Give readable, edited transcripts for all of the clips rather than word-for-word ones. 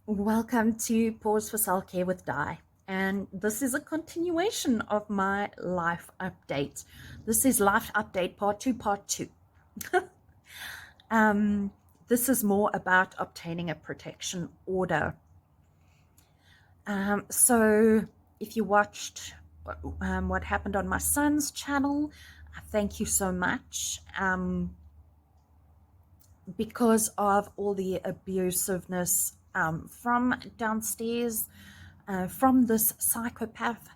Welcome to Pause for Self Care with Di. And this is a continuation of my life update. This is life update part two, part two. um, this is more about obtaining a protection order. So, if you watched what happened on my son's channel, thank you so much. Because of all the abusiveness from downstairs, from this psychopath,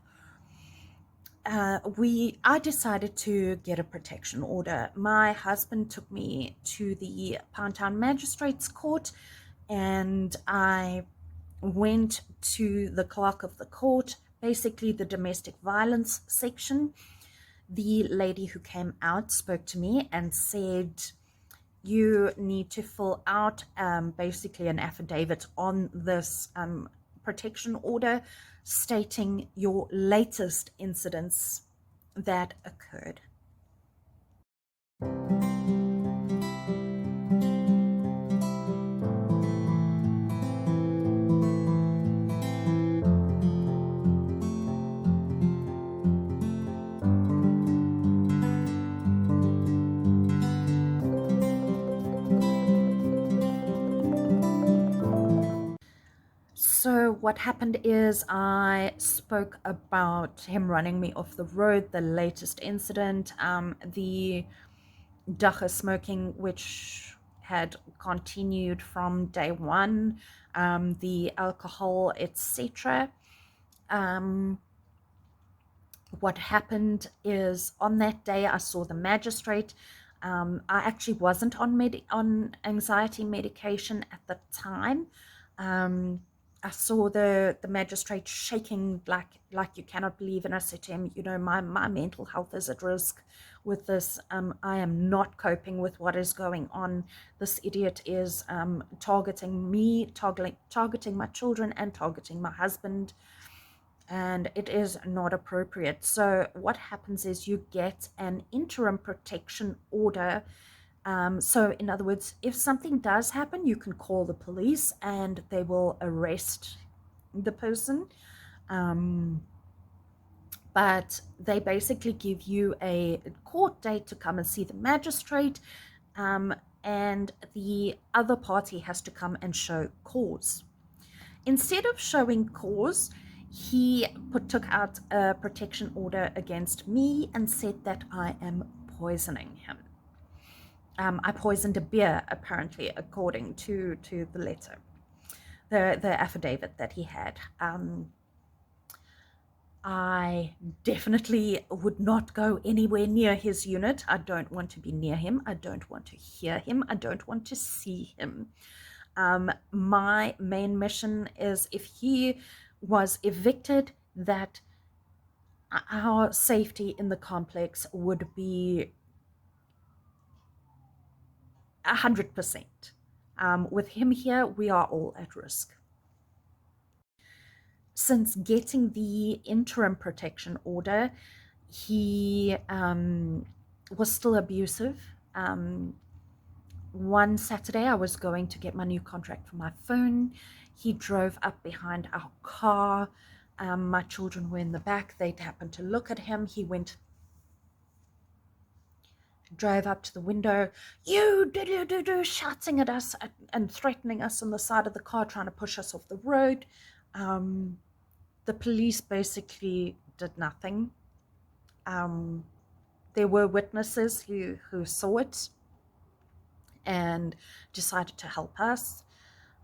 I decided to get a protection order. My husband took me to the Pound Town Magistrates Court, and I went to the clerk of the court, basically the domestic violence section. The lady who came out spoke to me and said, you need to fill out basically an affidavit on this protection order stating your latest incidents that occurred. So what happened is I spoke about him running me off the road, the latest incident, the dagga smoking, which had continued from day one, the alcohol, etc. Um, what happened is on that day I saw the magistrate. I actually wasn't on anxiety medication at the time. Um, I saw the magistrate shaking like you cannot believe, and I said to him, my mental health is at risk with this. I am not coping with what is going on. This idiot is targeting me, targeting my children, and targeting my husband, and it is not appropriate. So what happens is you get an interim protection order. So in other words, if something does happen, you can call the police and they will arrest the person. But they basically give you a court date to come and see the magistrate, and the other party has to come and show cause. Instead of showing cause, he took out a protection order against me and said that I am poisoning him. I poisoned a beer, apparently, according to the letter, the affidavit that he had. I definitely would not go anywhere near his unit. I don't want to be near him. I don't want to hear him. I don't want to see him. My main mission is, if he was evicted, that our safety in the complex would be 100%. With him here, we are all at risk. Since getting the interim protection order, he was still abusive. One Saturday, I was going to get my new contract for my phone. He drove up behind our car. My children were in the back. They'd happened to look at him. He drove up to the window, shouting at us and threatening us on the side of the car, trying to push us off the road. The police basically did nothing. There were witnesses who saw it and decided to help us.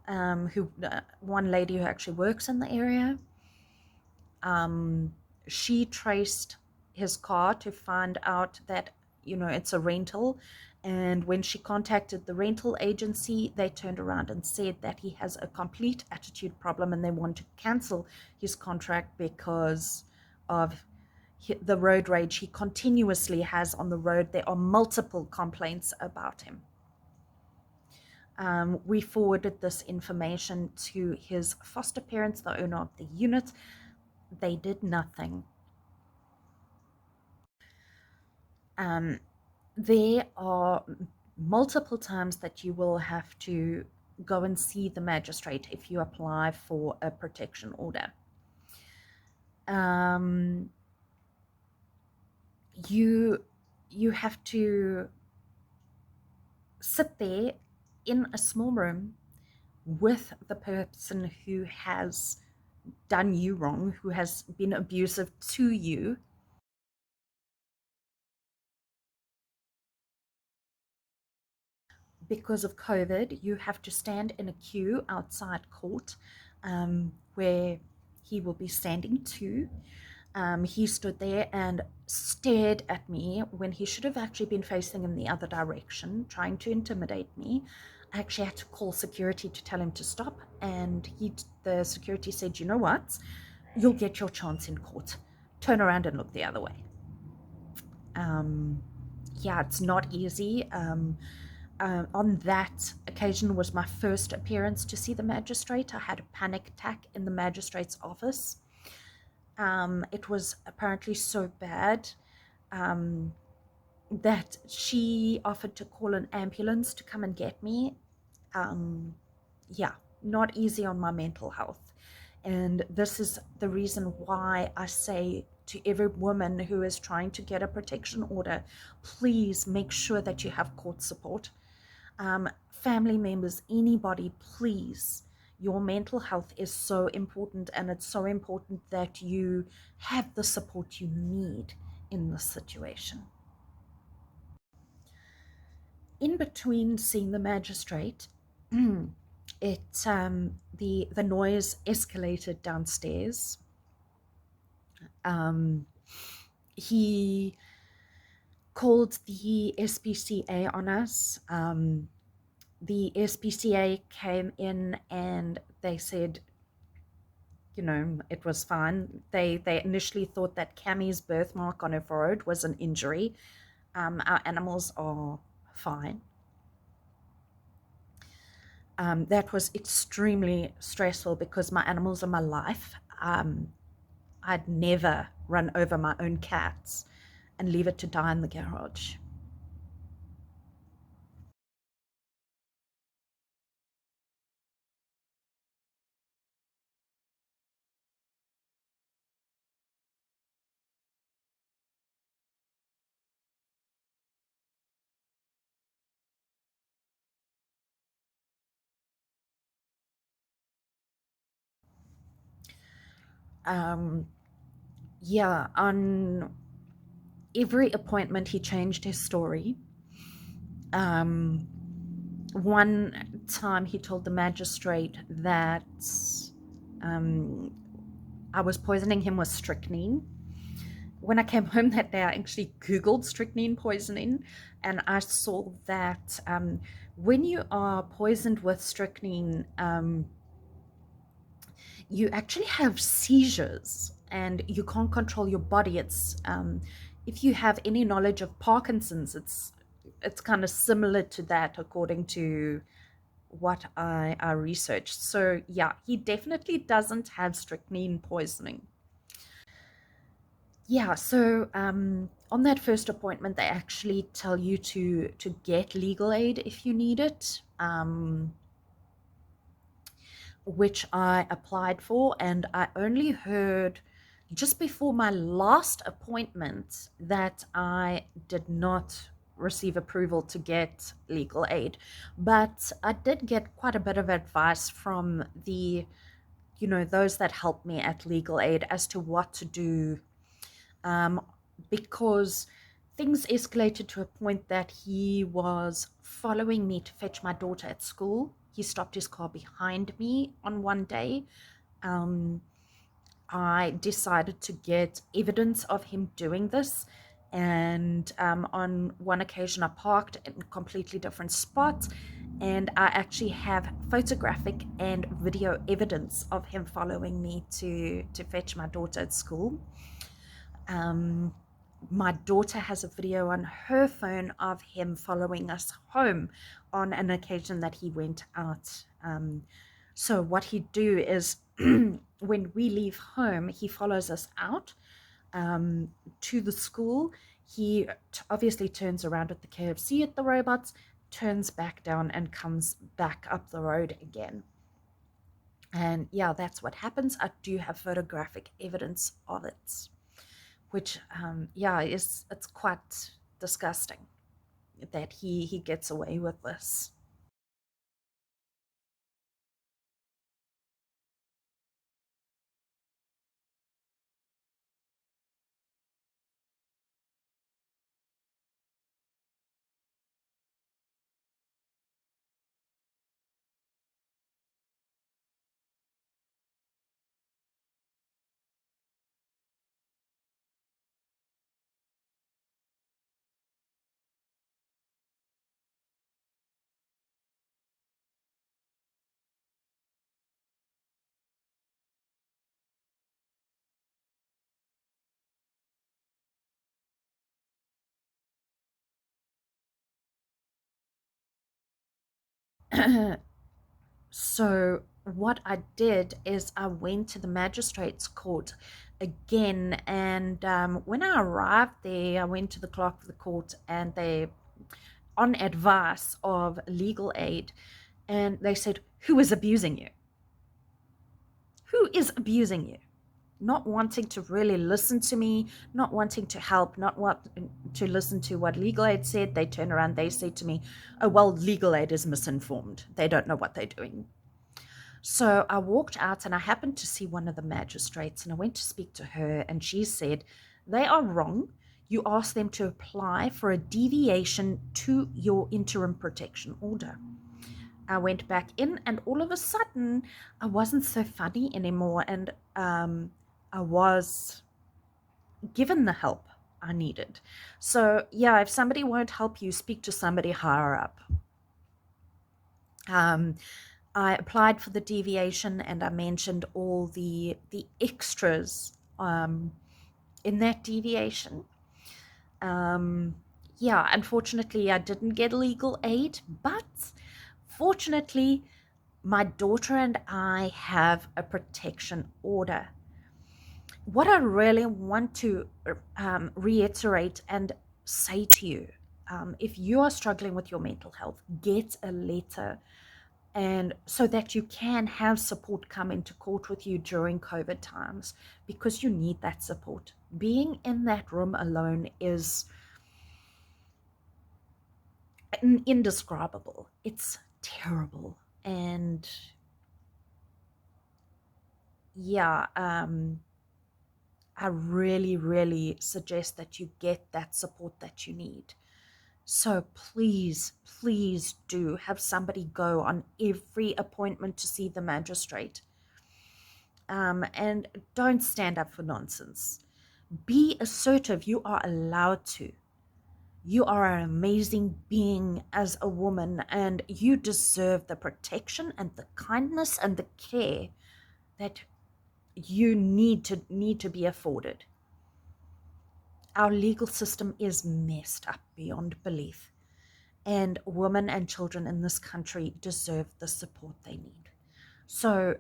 One lady who actually works in the area, she traced his car to find out that it's a rental, and when she contacted the rental agency, they turned around and said that he has a complete attitude problem and they want to cancel his contract because of the road rage he continuously has on the road. There are multiple complaints about him. We forwarded this information to his foster parents, the owner of the unit. They did nothing. There are multiple times that you will have to go and see the magistrate if you apply for a protection order. You have to sit there in a small room with the person who has done you wrong, who has been abusive to you. Because of COVID, you have to stand in a queue outside court, where he will be standing too. He stood there and stared at me when he should have actually been facing in the other direction, trying to intimidate me. I actually had to call security to tell him to stop, and the security said, "You know what? You'll get your chance in court. Turn around and look the other way." Yeah, it's not easy. On that occasion was my first appearance to see the magistrate. I had a panic attack in the magistrate's office. It was apparently so bad that she offered to call an ambulance to come and get me. Yeah, not easy on my mental health. And this is the reason why I say to every woman who is trying to get a protection order, please make sure that you have court support. Family members, anybody, please. Your mental health is so important, and it's so important that you have the support you need in this situation. In between seeing the magistrate, the noise escalated downstairs. He called the SPCA on us. The SPCA came in and they said, it was fine. They initially thought that Cammie's birthmark on her forehead was an injury. Our animals are fine. That was extremely stressful because my animals are my life. I'd never run over my own cats and leave it to die in the garage. Yeah, on every appointment, he changed his story. One time he told the magistrate that I was poisoning him with strychnine. When I came home that day, I actually Googled strychnine poisoning, and I saw that when you are poisoned with strychnine, you actually have seizures and you can't control your body. It's if you have any knowledge of Parkinson's, it's kind of similar to that, according to what I researched. So yeah, he definitely doesn't have strychnine poisoning. Yeah, so on that first appointment, they actually tell you to get legal aid if you need it, which I applied for, and I only heard just before my last appointment that I did not receive approval to get legal aid. But I did get quite a bit of advice from those that helped me at legal aid as to what to do, because things escalated to a point that he was following me to fetch my daughter at school. He stopped his car behind me on one day. I decided to get evidence of him doing this. And on one occasion, I parked in a completely different spot. And I actually have photographic and video evidence of him following me to fetch my daughter at school. My daughter has a video on her phone of him following us home on an occasion that he went out. So what he'd do is when we leave home, he follows us out to the school. He obviously turns around at the KFC at the robots, turns back down and comes back up the road again. And yeah, that's what happens. I do have photographic evidence of it, which yeah, is it's quite disgusting that he gets away with this. So what I did is I went to the magistrates court again, and when I arrived there, I went to the clerk of the court, and they, on advice of legal aid, and they said, "Who is abusing you? Who is abusing you?" Not wanting to really listen to me, not wanting to help, not want to listen to what legal aid said. They turn around, they say to me, "Oh, well, legal aid is misinformed. They don't know what they're doing." So I walked out and I happened to see one of the magistrates, and I went to speak to her, and she said, "They are wrong. You asked them to apply for a deviation to your interim protection order." I went back in, and all of a sudden, I wasn't so funny anymore, and I was given the help I needed. So, yeah, if somebody won't help you, speak to somebody higher up. Um, I applied for the deviation, and I mentioned all the extras in that deviation. Um, yeah, unfortunately, I didn't get legal aid, but fortunately, my daughter and I have a protection order. What I really want to reiterate and say to you, if you are struggling with your mental health, get a letter, and so that you can have support come into court with you during COVID times, because you need that support. Being in that room alone is indescribable. It's terrible. And yeah, I really, really suggest that you get that support that you need. So please, please do have somebody go on every appointment to see the magistrate. And don't stand up for nonsense. Be assertive. You are allowed to. You are an amazing being as a woman, and you deserve the protection and the kindness and the care that you need to be afforded. Our legal system is messed up beyond belief, and women and children in this country deserve the support they need. So,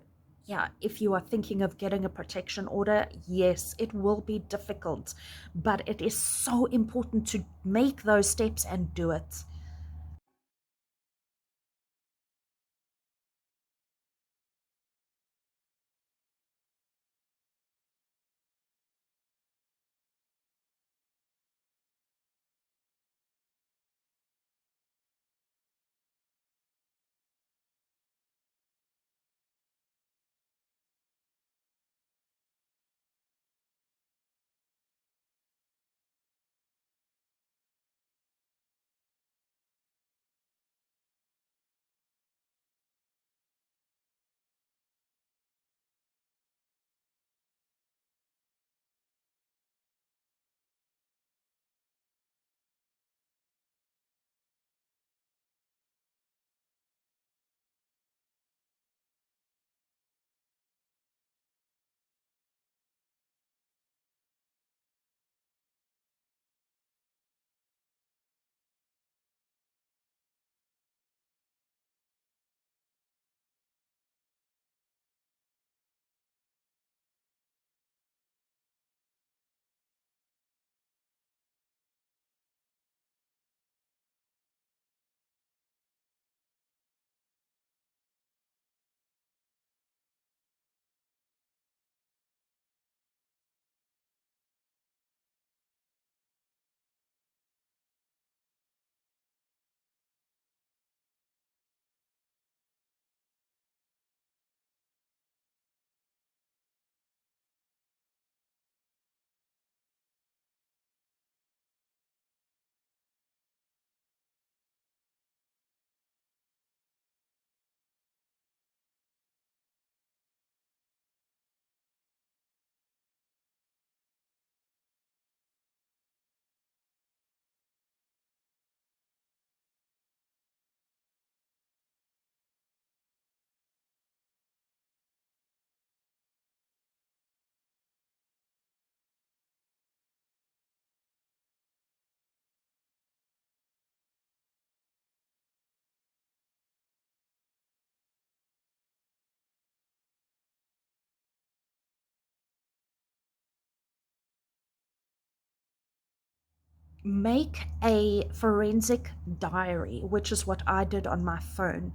yeah, if you are thinking of getting a protection order, yes, it will be difficult, but it is so important to make those steps and do it. make a forensic diary, which is what I did on my phone.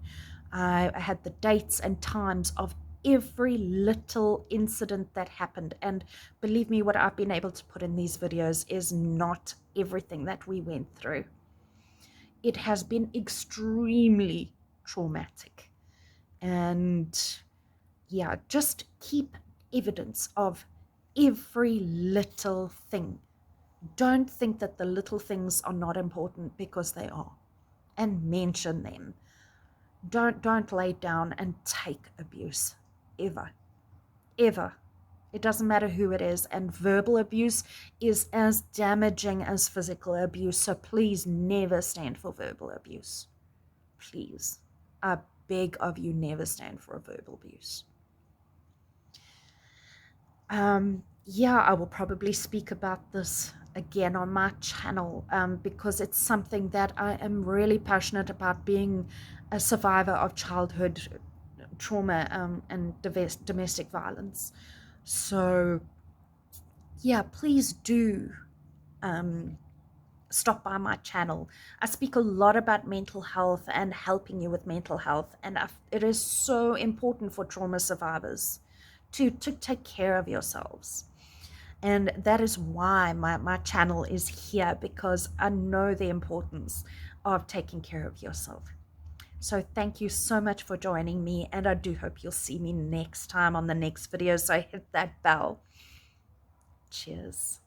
I had the dates and times of every little incident that happened. And believe me, what I've been able to put in these videos is not everything that we went through. It has been extremely traumatic. And yeah, just keep evidence of every little thing. Don't think that the little things are not important, because they are, and mention them. Don't lay down and take abuse, ever, ever. It doesn't matter who it is, and verbal abuse is as damaging as physical abuse, so please never stand for verbal abuse. Please. I beg of you, never stand for a verbal abuse. Yeah, I will probably speak about this again on my channel, because it's something that I am really passionate about, being a survivor of childhood trauma, and domestic violence. So yeah, please do stop by my channel. I speak a lot about mental health and helping you with mental health, and it is so important for trauma survivors to take care of yourselves. And that is why my channel is here, because I know the importance of taking care of yourself. So thank you so much for joining me, and I do hope you'll see me next time on the next video. So hit that bell. Cheers.